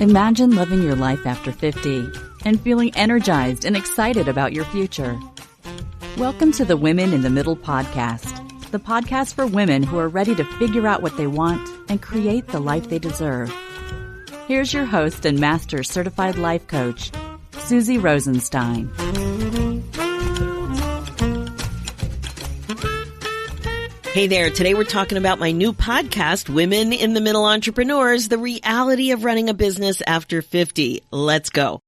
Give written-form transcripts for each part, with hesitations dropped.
Imagine living your life after 50 and feeling energized and excited about your future. Welcome to the Women in the Middle podcast, the podcast for women who are ready to figure out what they want and create the life they deserve. Here's your host and master certified life coach, Susie Rosenstein. Hey there. Today we're talking about my new podcast, Women in the Middle Entrepreneurs, the reality of running a business after 50. Let's go.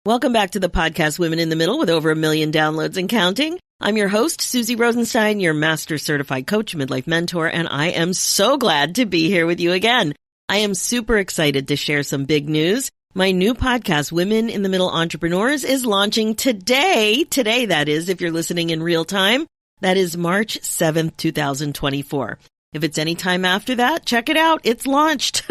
Welcome back to the podcast, Women in the Middle, with over 1 million downloads and counting. I'm your host, Susie Rosenstein, your master certified coach, midlife mentor, and I am so glad to be here with you again. I am super excited to share some big news. My new podcast, Women in the Middle Entrepreneurs, is launching today. Today, that is, if you're listening in real time. That is March 7th, 2024. If it's any time after that, check it out. It's launched.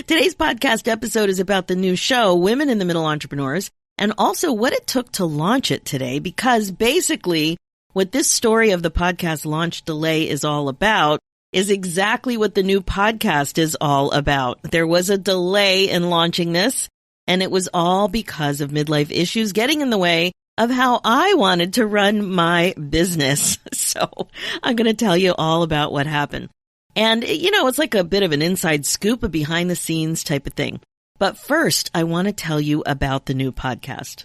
Today's podcast episode is about the new show, Women in the Middle Entrepreneurs, and also what it took to launch it today, because basically what this story of the podcast launch delay is all about is exactly what the new podcast is all about. There was a delay in launching this, and it was all because of midlife issues getting in the way of how I wanted to run my business. So I'm going to tell you all about what happened. And, it's like a bit of an inside scoop, a behind the scenes type of thing. But first, I want to tell you about the new podcast.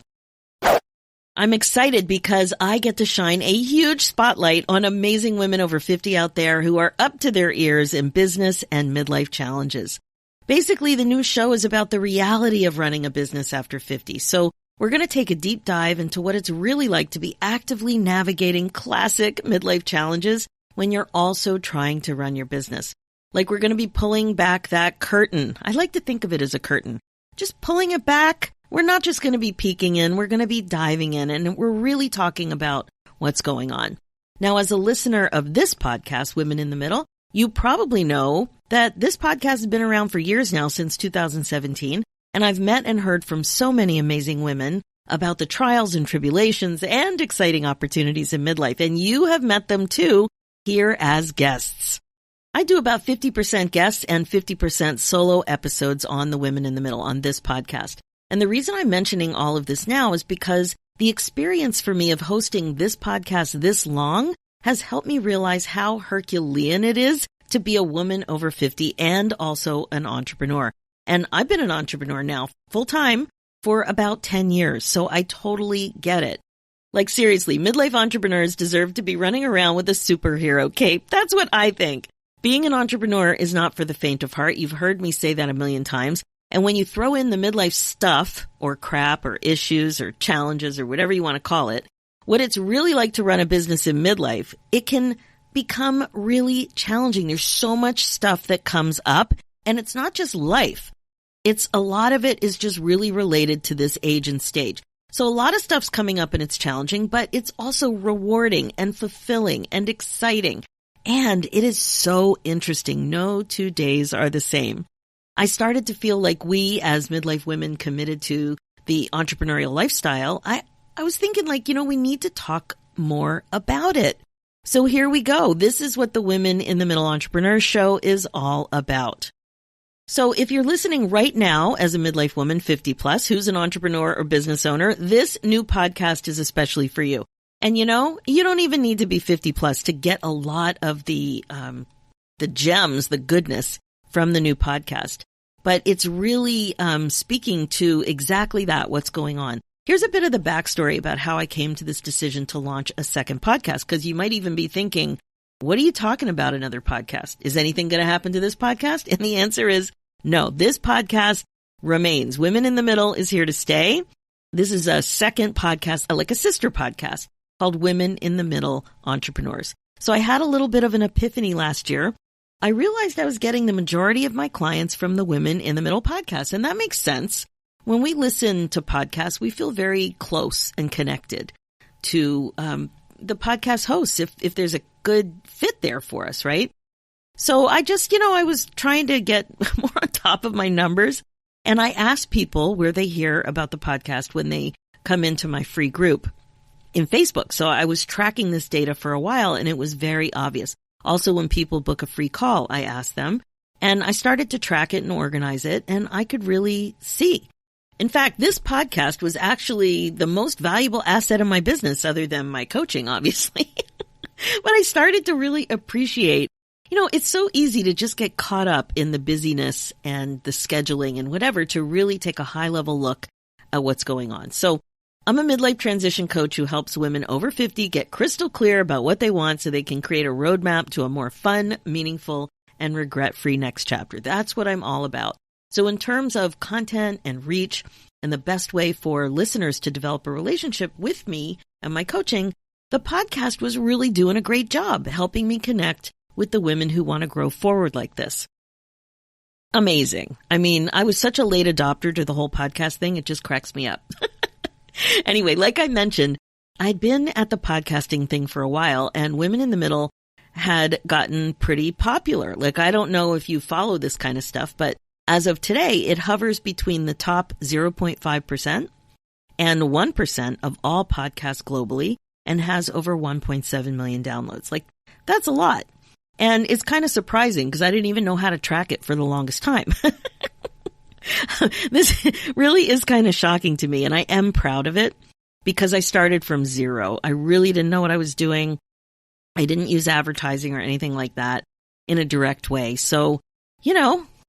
I'm excited because I get to shine a huge spotlight on amazing women over 50 out there who are up to their ears in business and midlife challenges. Basically, the new show is about the reality of running a business after 50. So we're going to take a deep dive into what it's really like to be actively navigating classic midlife challenges when you're also trying to run your business. Like, we're going to be pulling back that curtain. I like to think of it as a curtain. Just pulling it back. We're not just going to be peeking in. We're going to be diving in, and we're really talking about what's going on. Now, as a listener of this podcast, Women in the Middle, you probably know that this podcast has been around for years now, since 2017. And I've met and heard from so many amazing women about the trials and tribulations and exciting opportunities in midlife. And you have met them too here as guests. I do about 50% guests and 50% solo episodes on the Women in the Middle on this podcast. And the reason I'm mentioning all of this now is because the experience for me of hosting this podcast this long has helped me realize how Herculean it is to be a woman over 50 and also an entrepreneur. And I've been an entrepreneur now full time for about 10 years, so I totally get it. Like, seriously, midlife entrepreneurs deserve to be running around with a superhero cape. That's what I think. Being an entrepreneur is not for the faint of heart. You've heard me say that a million times. And when you throw in the midlife stuff or crap or issues or challenges or whatever you want to call it, what it's really like to run a business in midlife, it can become really challenging. There's so much stuff that comes up. And it's not just life. A lot of it is just really related to this age and stage. So a lot of stuff's coming up and it's challenging, but it's also rewarding and fulfilling and exciting. And it is so interesting. No 2 days are the same. I started to feel like we as midlife women committed to the entrepreneurial lifestyle, I was thinking we need to talk more about it. So here we go. This is what the Women in the Middle Entrepreneurs Show is all about. So if you're listening right now as a midlife woman, 50 plus, who's an entrepreneur or business owner, this new podcast is especially for you. And you don't even need to be 50 plus to get a lot of the gems, the goodness from the new podcast. But it's really speaking to exactly that, what's going on. Here's a bit of the backstory about how I came to this decision to launch a second podcast, because you might even be thinking, what are you talking about, another podcast? Is anything going to happen to this podcast? And the answer is no, this podcast remains. Women in the Middle is here to stay. This is a second podcast, like a sister podcast called Women in the Middle Entrepreneurs. So I had a little bit of an epiphany last year. I realized I was getting the majority of my clients from the Women in the Middle podcast, and that makes sense. When we listen to podcasts, we feel very close and connected to the podcast hosts if there's a good fit there for us, right? So I just, I was trying to get more on top of my numbers, and I asked people where they hear about the podcast when they come into my free group in Facebook. So I was tracking this data for a while, and it was very obvious. Also, when people book a free call, I ask them, And I started to track it and organize it, and I could really see. In fact, this podcast was actually the most valuable asset of my business, other than my coaching, obviously. But I started to really appreciate, it's so easy to just get caught up in the busyness and the scheduling and whatever to really take a high level look at what's going on. So I'm a midlife transition coach who helps women over 50 get crystal clear about what they want so they can create a roadmap to a more fun, meaningful, and regret-free next chapter. That's what I'm all about. So in terms of content and reach and the best way for listeners to develop a relationship with me and my coaching, the podcast was really doing a great job helping me connect with the women who want to grow forward like this. Amazing. I mean, I was such a late adopter to the whole podcast thing. It just cracks me up. Anyway, like I mentioned, I'd been at the podcasting thing for a while, and Women in the Middle had gotten pretty popular. Like, I don't know if you follow this kind of stuff, but as of today, it hovers between the top 0.5% and 1% of all podcasts globally and has over 1.7 million downloads. Like, that's a lot. And it's kind of surprising because I didn't even know how to track it for the longest time. This really is kind of shocking to me, and I am proud of it because I started from zero. I really didn't know what I was doing. I didn't use advertising or anything like that in a direct way. So,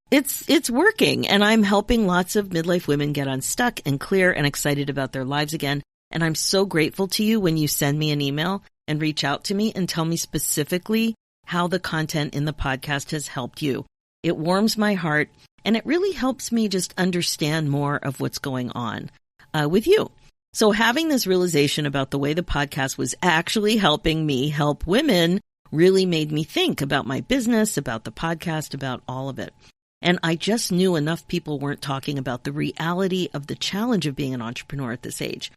it's working, and I'm helping lots of midlife women get unstuck and clear and excited about their lives again. And I'm so grateful to you when you send me an email and reach out to me and tell me specifically how the content in the podcast has helped you. It warms my heart, and it really helps me just understand more of what's going on with you. So having this realization about the way the podcast was actually helping me help women really made me think about my business, about the podcast, about all of it. And I just knew enough people weren't talking about the reality of the challenge of being an entrepreneur at this age.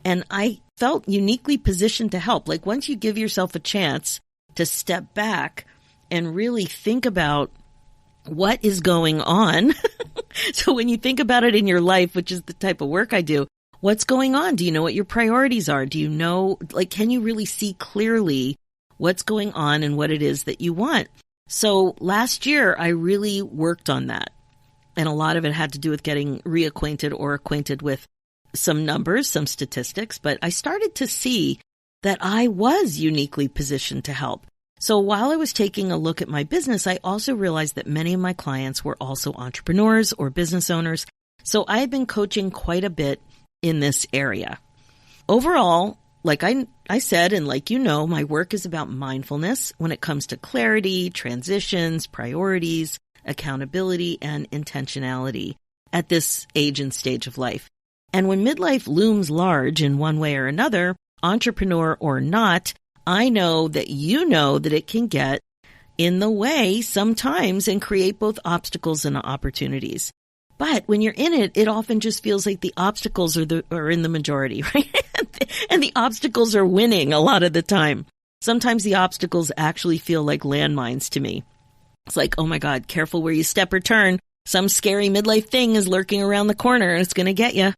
And I felt uniquely positioned to help. Like, once you give yourself a chance to step back and really think about what is going on. So when you think about it in your life, which is the type of work I do, what's going on? Do you know what your priorities are? Do you know, can you really see clearly what's going on and what it is that you want? So last year, I really worked on that. And a lot of it had to do with getting reacquainted or acquainted with some numbers, some statistics. But I started to see that I was uniquely positioned to help. So while I was taking a look at my business, I also realized that many of my clients were also entrepreneurs or business owners. So I had been coaching quite a bit in this area. Overall, like I said, and like my work is about mindfulness when it comes to clarity, transitions, priorities, accountability, and intentionality at this age and stage of life. And when midlife looms large in one way or another, entrepreneur or not, I know that that it can get in the way sometimes and create both obstacles and opportunities. But when you're in it, it often just feels like the obstacles are in the majority, right? And the obstacles are winning a lot of the time. Sometimes the obstacles actually feel like landmines to me. It's like, oh my God, careful where you step or turn. Some scary midlife thing is lurking around the corner and it's going to get you.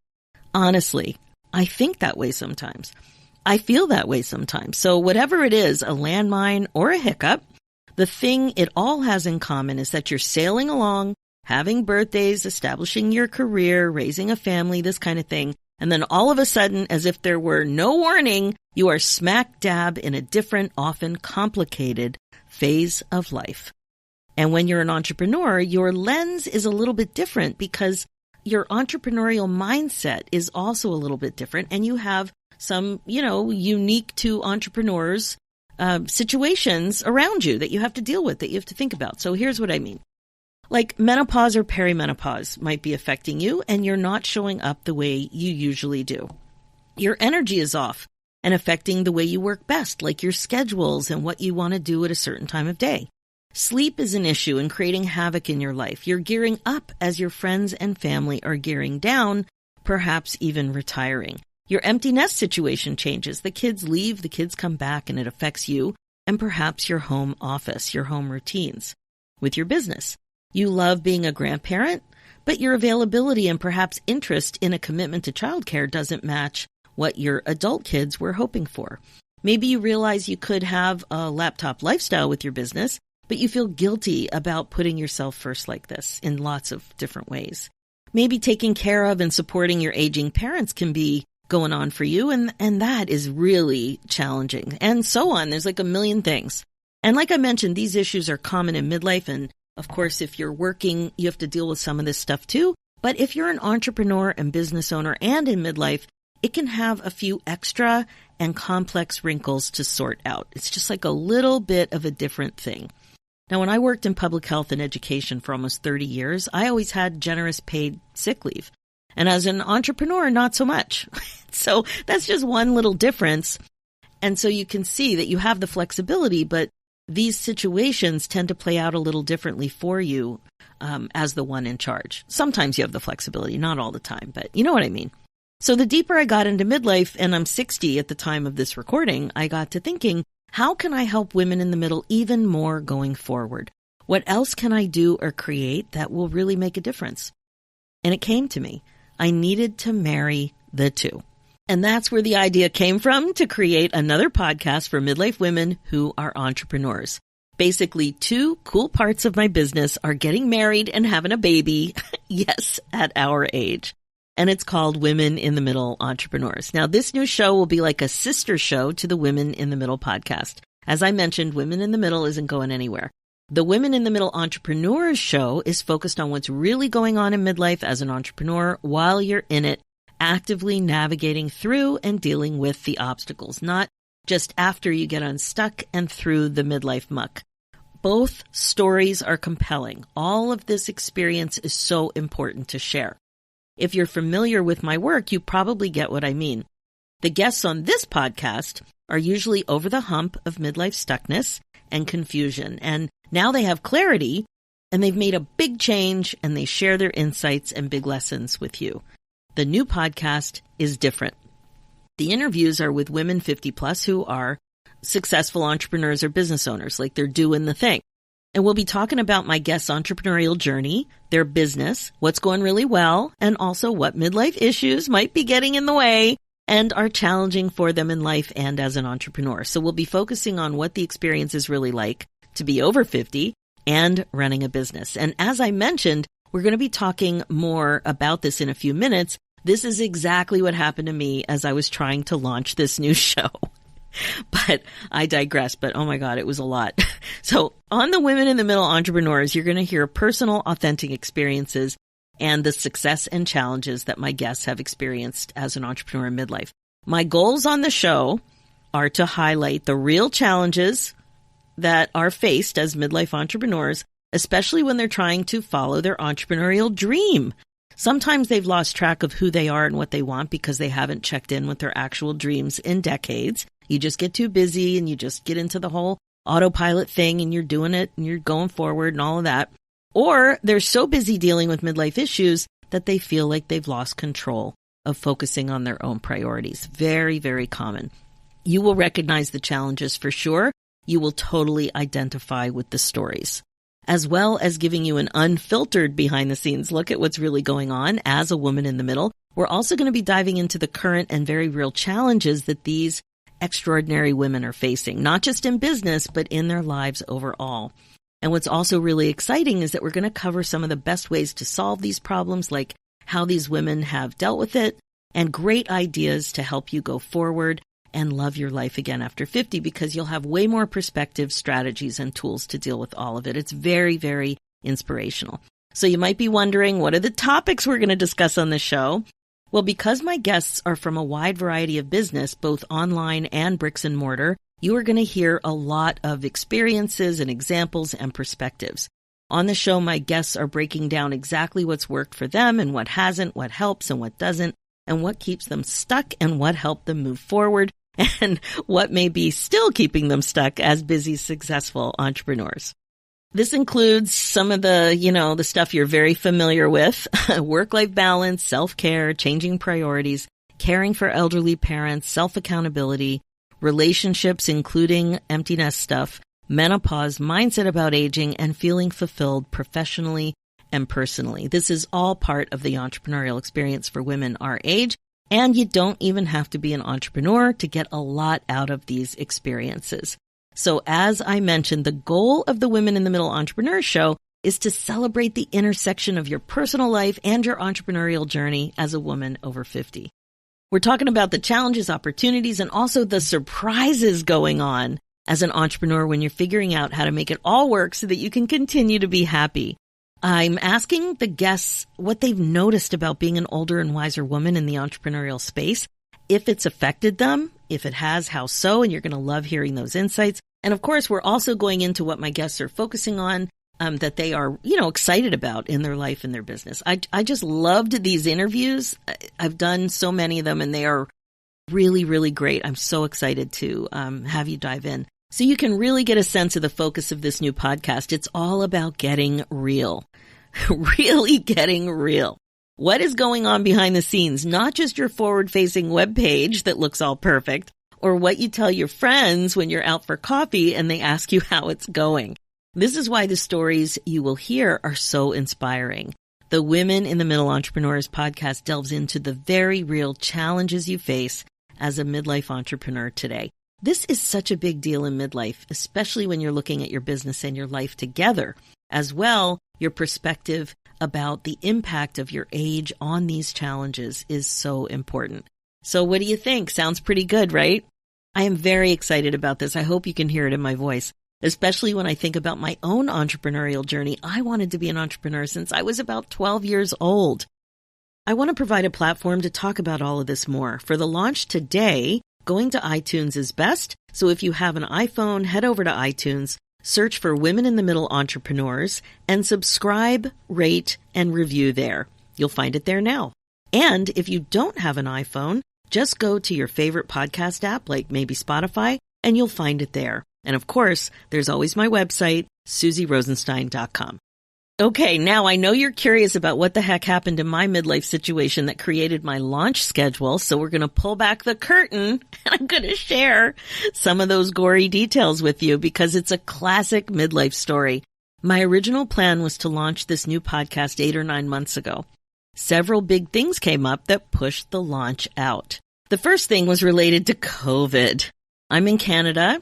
Honestly, I think that way sometimes. I feel that way sometimes. So whatever it is, a landmine or a hiccup, the thing it all has in common is that you're sailing along, having birthdays, establishing your career, raising a family, this kind of thing. And then all of a sudden, as if there were no warning, you are smack dab in a different, often complicated phase of life. And when you're an entrepreneur, your lens is a little bit different because your entrepreneurial mindset is also a little bit different. And you have some, unique to entrepreneurs situations around you that you have to deal with, that you have to think about. So here's what I mean. Like menopause or perimenopause might be affecting you and you're not showing up the way you usually do. Your energy is off and affecting the way you work best, like your schedules and what you want to do at a certain time of day. Sleep is an issue and creating havoc in your life. You're gearing up as your friends and family are gearing down, perhaps even retiring. Your empty nest situation changes. The kids leave, the kids come back, and it affects you and perhaps your home office, your home routines. With your business, you love being a grandparent, but your availability and perhaps interest in a commitment to childcare doesn't match what your adult kids were hoping for. Maybe you realize you could have a laptop lifestyle with your business, but you feel guilty about putting yourself first like this in lots of different ways. Maybe taking care of and supporting your aging parents can be going on for you, and that is really challenging, and so on. There's like a million things. And like I mentioned, these issues are common in midlife, and of course, if you're working, you have to deal with some of this stuff too. But if you're an entrepreneur and business owner and in midlife, it can have a few extra and complex wrinkles to sort out. It's just like a little bit of a different thing. Now, when I worked in public health and education for almost 30 years, I always had generous paid sick leave. And as an entrepreneur, not so much. So that's just one little difference. And so you can see that you have the flexibility, but these situations tend to play out a little differently for you as the one in charge. Sometimes you have the flexibility, not all the time, but you know what I mean. So the deeper I got into midlife, and I'm 60 at the time of this recording, I got to thinking, how can I help women in the middle even more going forward? What else can I do or create that will really make a difference? And it came to me. I needed to marry the two. And that's where the idea came from, to create another podcast for midlife women who are entrepreneurs. Basically, two cool parts of my business are getting married and having a baby, yes, at our age. And it's called Women in the Middle Entrepreneurs. Now, this new show will be like a sister show to the Women in the Middle podcast. As I mentioned, Women in the Middle isn't going anywhere. The Women in the Middle Entrepreneurs show is focused on what's really going on in midlife as an entrepreneur while you're in it, actively navigating through and dealing with the obstacles, not just after you get unstuck and through the midlife muck. Both stories are compelling. All of this experience is so important to share. If you're familiar with my work, you probably get what I mean. The guests on this podcast are usually over the hump of midlife stuckness and confusion, and now they have clarity, and they've made a big change, and they share their insights and big lessons with you. The new podcast is different. The interviews are with women 50 plus who are successful entrepreneurs or business owners, like they're doing the thing. And we'll be talking about my guests' entrepreneurial journey, their business, what's going really well, and also what midlife issues might be getting in the way and are challenging for them in life and as an entrepreneur. So we'll be focusing on what the experience is really like to be over 50 and running a business. And as I mentioned, we're going to be talking more about this in a few minutes. This is exactly what happened to me as I was trying to launch this new show. But I digress, but oh my God, it was a lot. So on the Women in the Middle Entrepreneurs, you're going to hear personal, authentic experiences and the success and challenges that my guests have experienced as an entrepreneur in midlife. My goals on the show are to highlight the real challenges that are faced as midlife entrepreneurs, especially when they're trying to follow their entrepreneurial dream. Sometimes they've lost track of who they are and what they want because they haven't checked in with their actual dreams in decades. You just get too busy and you just get into the whole autopilot thing and you're doing it and you're going forward and all of that. Or they're so busy dealing with midlife issues that they feel like they've lost control of focusing on their own priorities. Very, very common. You will recognize the challenges for sure. You will totally identify with the stories, as well as giving you an unfiltered behind-the-scenes look at what's really going on as a woman in the middle. We're also going to be diving into the current and very real challenges that these extraordinary women are facing, not just in business, but in their lives overall. And what's also really exciting is that we're going to cover some of the best ways to solve these problems, like how these women have dealt with it, and great ideas to help you go forward and love your life again after 50, because you'll have way more perspective, strategies, and tools to deal with all of it. It's very, very inspirational. So you might be wondering, what are the topics we're going to discuss on the show? Well, because my guests are from a wide variety of business, both online and bricks and mortar, you are going to hear a lot of experiences and examples and perspectives. On the show, my guests are breaking down exactly what's worked for them and what hasn't, what helps and what doesn't, and what keeps them stuck and what helped them move forward, and what may be still keeping them stuck as busy, successful entrepreneurs. This includes some of the, the stuff you're very familiar with: work-life balance, self-care, changing priorities, caring for elderly parents, self-accountability, relationships, including empty nest stuff, menopause, mindset about aging, and feeling fulfilled professionally and personally. This is all part of the entrepreneurial experience for women our age, and you don't even have to be an entrepreneur to get a lot out of these experiences. So as I mentioned, the goal of the Women in the Middle Entrepreneur Show is to celebrate the intersection of your personal life and your entrepreneurial journey as a woman over 50. We're talking about the challenges, opportunities, and also the surprises going on as an entrepreneur when you're figuring out how to make it all work so that you can continue to be happy. I'm asking the guests what they've noticed about being an older and wiser woman in the entrepreneurial space, if it's affected them, if it has, how so, and you're going to love hearing those insights. And of course, we're also going into what my guests are focusing on, that they are, excited about in their life and their business. I just loved these interviews. I've done so many of them and they are really, really great. I'm so excited to have you dive in so you can really get a sense of the focus of this new podcast. It's all about getting real, really getting real. What is going on behind the scenes? Not just your forward-facing webpage that looks all perfect or what you tell your friends when you're out for coffee and they ask you how it's going. This is why the stories you will hear are so inspiring. The Women in the Middle Entrepreneurs podcast delves into the very real challenges you face as a midlife entrepreneur today. This is such a big deal in midlife, especially when you're looking at your business and your life together. As well, your perspective about the impact of your age on these challenges is so important. So what do you think? Sounds pretty good, right? I am very excited about this. I hope you can hear it in my voice. Especially when I think about my own entrepreneurial journey. I wanted to be an entrepreneur since I was about 12 years old. I want to provide a platform to talk about all of this more. For the launch today, going to iTunes is best. So if you have an iPhone, head over to iTunes, search for Women in the Middle Entrepreneurs, and subscribe, rate, and review there. You'll find it there now. And if you don't have an iPhone, just go to your favorite podcast app, like maybe Spotify, and you'll find it there. And of course, there's always my website, SusieRosenstein.com. Okay, now I know you're curious about what the heck happened in my midlife situation that created my launch schedule. So we're going to pull back the curtain and I'm going to share some of those gory details with you because it's a classic midlife story. My original plan was to launch this new podcast 8 or 9 months ago. Several big things came up that pushed the launch out. The first thing was related to COVID. I'm in Canada.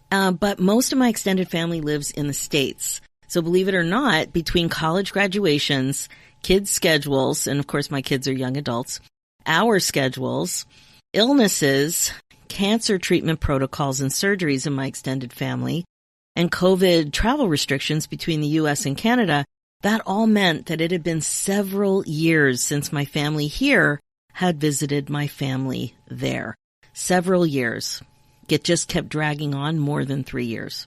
But most of my extended family lives in the States. So believe it or not, between college graduations, kids' schedules, and of course my kids are young adults, our schedules, illnesses, cancer treatment protocols and surgeries in my extended family, and COVID travel restrictions between the U.S. and Canada, that all meant that it had been several years since my family here had visited my family there. Several years. It just kept dragging on more than 3 years.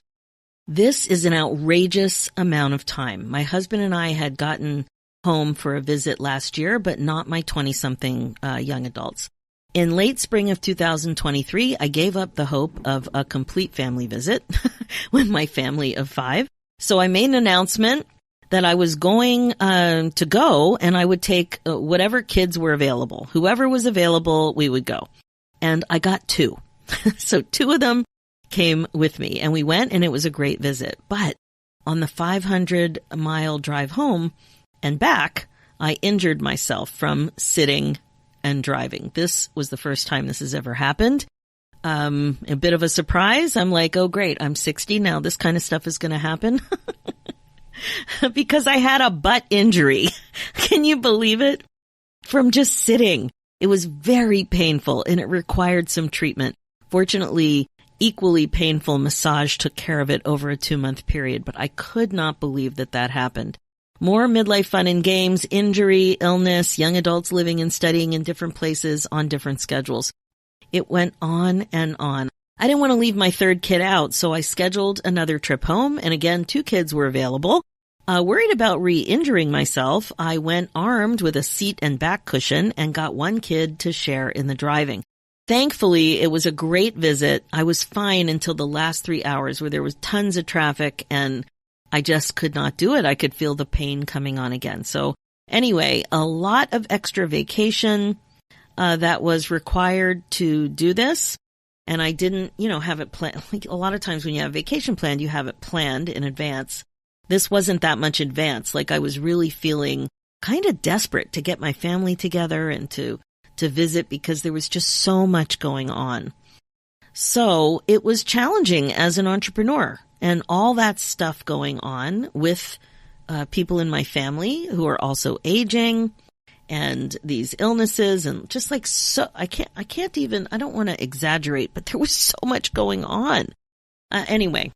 This is an outrageous amount of time. My husband and I had gotten home for a visit last year, but not my 20-something young adults. In late spring of 2023, I gave up the hope of a complete family visit with my family of 5. So I made an announcement that I was going to go and I would take whatever kids were available. Whoever was available, we would go. And I got 2. So 2 of them came with me and we went and it was a great visit. But on the 500-mile drive home and back, I injured myself from sitting and driving. This was the first time this has ever happened. A bit of a surprise. I'm like, oh great, I'm 60 now. This kind of stuff is going to happen because I had a butt injury. Can you believe it? From just sitting. It was very painful and it required some treatment. Fortunately, equally painful massage took care of it over a 2-month period, but I could not believe that that happened. More midlife fun and games, injury, illness, young adults living and studying in different places on different schedules. It went on and on. I didn't want to leave my 3rd kid out, so I scheduled another trip home, and again, 2 kids were available. Worried about re-injuring myself, I went armed with a seat and back cushion and got 1 kid to share in the driving. Thankfully, it was a great visit. I was fine until the last 3 hours where there was tons of traffic and I just could not do it. I could feel the pain coming on again. So anyway, a lot of extra vacation that was required to do this. And I didn't, have it planned. Like a lot of times when you have vacation planned, you have it planned in advance. This wasn't that much advance. Like I was really feeling kind of desperate to get my family together and to visit because there was just so much going on. So it was challenging as an entrepreneur, and all that stuff going on with people in my family who are also aging, and these illnesses, and just like, so I don't want to exaggerate, but there was so much going on. Anyway,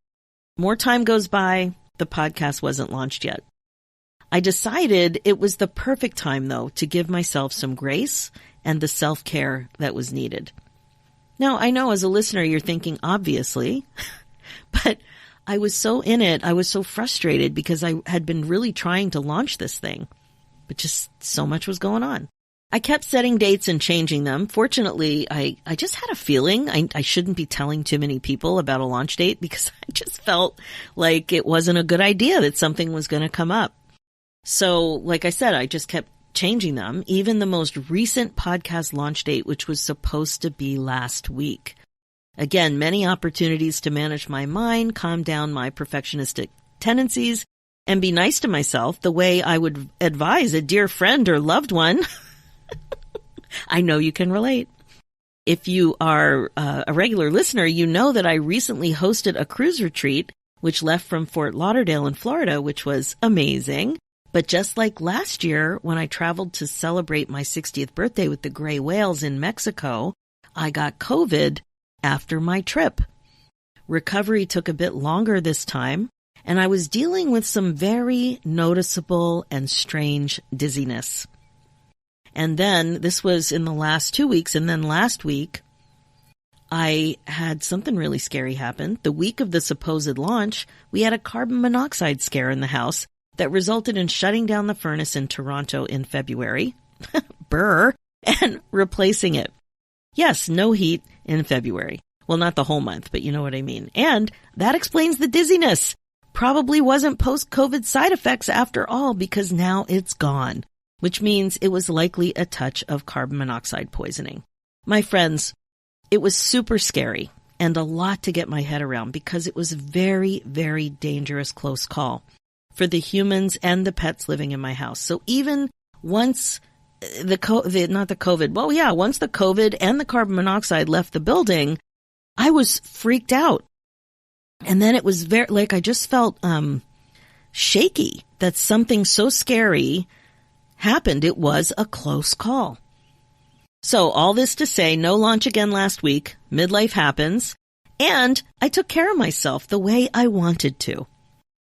more time goes by. The podcast wasn't launched yet. I decided it was the perfect time, though, to give myself some grace and the self-care that was needed. Now, I know as a listener, you're thinking, obviously, but I was so in it. I was so frustrated because I had been really trying to launch this thing, but just so much was going on. I kept setting dates and changing them. Fortunately, I just had a feeling I shouldn't be telling too many people about a launch date because I just felt like it wasn't a good idea that something was going to come up. So, like I said, I just kept changing them, even the most recent podcast launch date, which was supposed to be last week. Again, many opportunities to manage my mind, calm down my perfectionistic tendencies, and be nice to myself the way I would advise a dear friend or loved one. I know you can relate. If you are a regular listener, you know that I recently hosted a cruise retreat, which left from Fort Lauderdale in Florida, which was amazing. But just like last year, when I traveled to celebrate my 60th birthday with the gray whales in Mexico, I got COVID after my trip. Recovery took a bit longer this time, and I was dealing with some very noticeable and strange dizziness. And then this was in the last 2 weeks, and then last week, I had something really scary happen. The week of the supposed launch, we had a carbon monoxide scare in the house that resulted in shutting down the furnace in Toronto in February, and replacing it. Yes, no heat in February. Well, not the whole month, but you know what I mean. And that explains the dizziness. Probably wasn't post-COVID side effects after all, because now it's gone, which means it was likely a touch of carbon monoxide poisoning. My friends, it was super scary and a lot to get my head around because it was a very, very dangerous close call for the humans and the pets living in my house. So even once once the COVID and the carbon monoxide left the building, I was freaked out. And then it was I just felt shaky that something so scary happened. It was a close call. So all this to say, no launch again last week. Midlife happens. And I took care of myself the way I wanted to.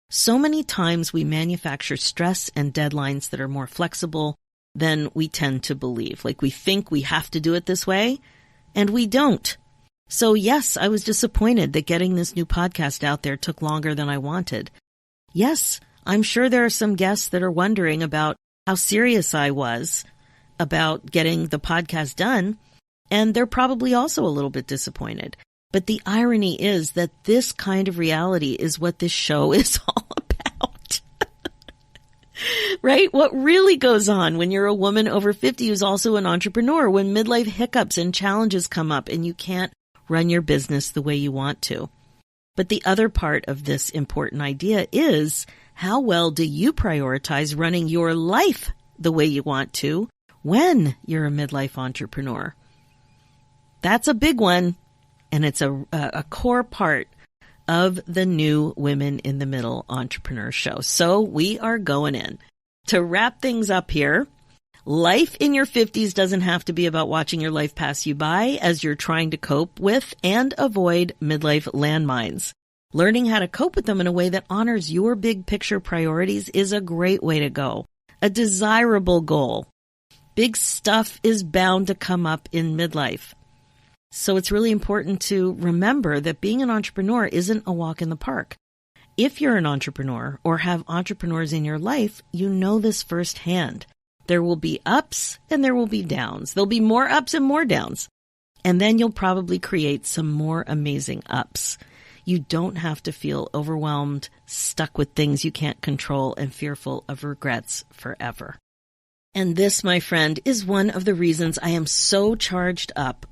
So many times we manufacture stress and deadlines that are more flexible than we tend to believe. Like we think we have to do it this way, and we don't. So yes, I was disappointed that getting this new podcast out there took longer than I wanted. Yes, I'm sure there are some guests that are wondering about how serious I was about getting the podcast done, and they're probably also a little bit disappointed. But the irony is that this kind of reality is what this show is all about. Right? What really goes on when you're a woman over 50 who's also an entrepreneur, when midlife hiccups and challenges come up and you can't run your business the way you want to. But the other part of this important idea is, how well do you prioritize running your life the way you want to when you're a midlife entrepreneur? That's a big one. And it's a core part of the new Women in the Middle Entrepreneur Show. So we are going in. To wrap things up here, life in your 50s doesn't have to be about watching your life pass you by as you're trying to cope with and avoid midlife landmines. Learning how to cope with them in a way that honors your big picture priorities is a great way to go. A desirable goal. Big stuff is bound to come up in midlife. So it's really important to remember that being an entrepreneur isn't a walk in the park. If you're an entrepreneur or have entrepreneurs in your life, you know this firsthand. There will be ups and there will be downs. There'll be more ups and more downs. And then you'll probably create some more amazing ups. You don't have to feel overwhelmed, stuck with things you can't control, and fearful of regrets forever. And this, my friend, is one of the reasons I am so charged up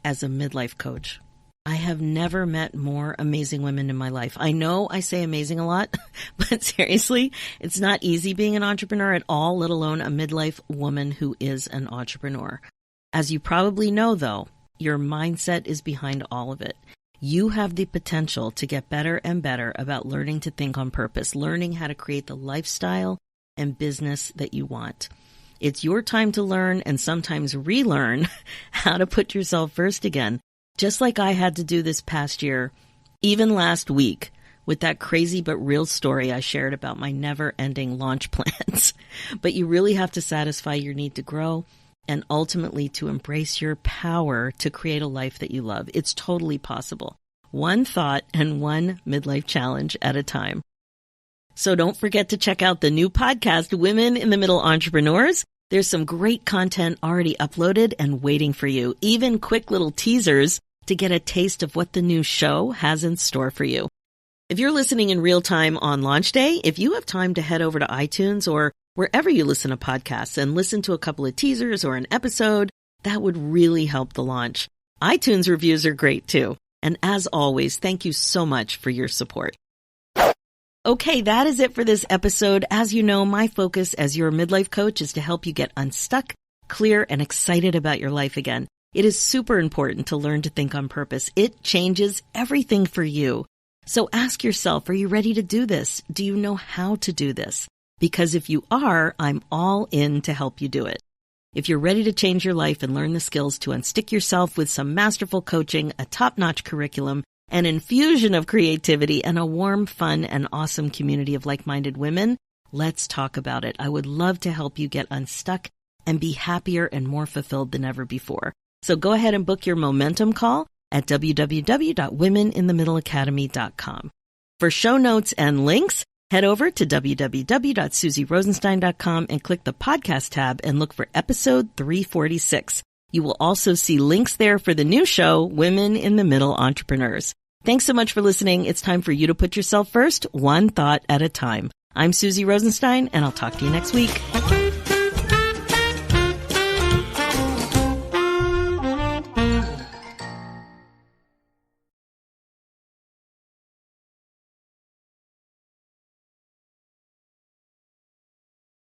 as a midlife coach. I have never met more amazing women in my life. I know I say amazing a lot, but seriously, it's not easy being an entrepreneur at all, let alone a midlife woman who is an entrepreneur. As you probably know, though, Your mindset is behind all of it. You have the potential to get better and better about learning to think on purpose, learning how to create the lifestyle and business that you want. It's your time to learn and sometimes relearn how to put yourself first again, just like I had to do this past year, even last week, with that crazy but real story I shared about my never-ending launch plans. But you really have to satisfy your need to grow and ultimately to embrace your power to create a life that you love. It's totally possible. One thought and one midlife challenge at a time. So don't forget to check out the new podcast, Women in the Middle Entrepreneurs. There's some great content already uploaded and waiting for you, even quick little teasers to get a taste of what the new show has in store for you. If you're listening in real time on launch day, if you have time to head over to iTunes or wherever you listen to podcasts and listen to a couple of teasers or an episode, that would really help the launch. iTunes reviews are great too. And as always, thank you so much for your support. Okay, that is it for this episode. As you know, my focus as your midlife coach is to help you get unstuck, clear, and excited about your life again. It is super important to learn to think on purpose. It changes everything for you. So ask yourself, are you ready to do this? Do you know how to do this? Because if you are, I'm all in to help you do it. If you're ready to change your life and learn the skills to unstick yourself with some masterful coaching, a top-notch curriculum, an infusion of creativity, and a warm, fun, and awesome community of like-minded women, let's talk about it. I would love to help you get unstuck and be happier and more fulfilled than ever before. So go ahead and book your momentum call at www.womeninthemiddleacademy.com. For show notes and links, head over to www.susierosenstein.com and click the podcast tab and look for episode 346. You will also see links there for the new show, Women in the Middle Entrepreneurs. Thanks so much for listening. It's time for you to put yourself first, one thought at a time. I'm Susie Rosenstein, and I'll talk to you next week.